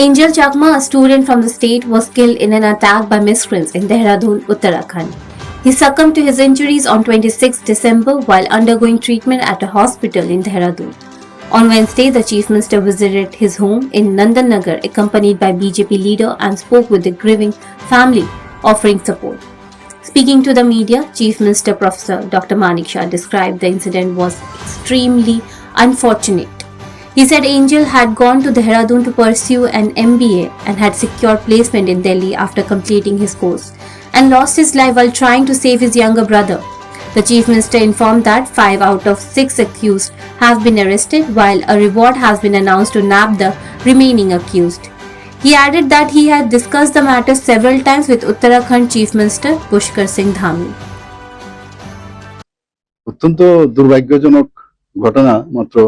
Angel Chakma, a student from the state, was killed in an attack by miscreants in Dehradun, Uttarakhand. He succumbed to his injuries on 26 December while undergoing treatment at a hospital in Dehradun. On Wednesday, the Chief Minister visited his home in Nandan Nagar accompanied by BJP leader and spoke with the grieving family, offering support. Speaking to the media, Chief Minister Professor Dr. Manik Shah described the incident was extremely unfortunate. He said Angel had gone to Dehradun to pursue an MBA and had secured placement in Delhi after completing his course and lost his life while trying to save his younger brother. The Chief Minister informed that 5 out of 6 accused have been arrested while a reward has been announced to nab the remaining accused. He added that he had discussed the matter several times with Uttarakhand Chief Minister Pushkar Singh Dhami. অত্যন্ত দুর্ভাগ্যজনক ঘটনা। মাত্র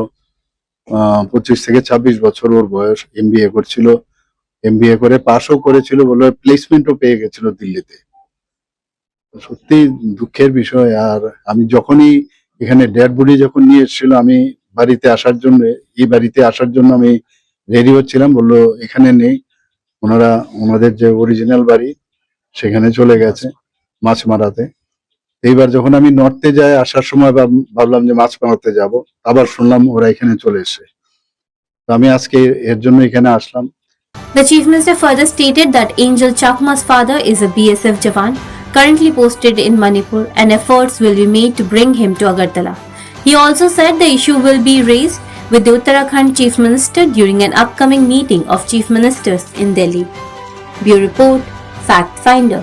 25 থেকে 26 বছর ওর বয়স। MBA করছিল, MBA করে পাশও করেছিল, বলে প্লেসমেন্টও পেয়ে গেছিল দিল্লিতে। সত্যি দুঃখের বিষয়। আর আমি যখনই এখানে ডেড বডি যখন নিয়ে এসেছিল, আমি বাড়িতে আসার জন্য আমি রেডি হচ্ছিলাম, বললো এখানে নেই, ওনারা ওনাদের যে অরিজিনাল বাড়ি সেখানে চলে গেছে মাছমারাতে। এইবার যখন আমি নর্থে যাই, আসার সময় ভাবলাম যে মাছ মারাতে যাব, আবার শুনলাম ওরা এখানে চলে এসে। তো আমি আজকে এর জন্য এখানে আসলাম। The Chief Minister further stated that Angel Chakma's father is a BSF Jawan currently posted in Manipur and efforts will be made to bring him to Agartala. He also said the issue will be raised with the Uttarakhand Chief Minister during an upcoming meeting of Chief Ministers in Delhi. Bureau Report, Fact Finder.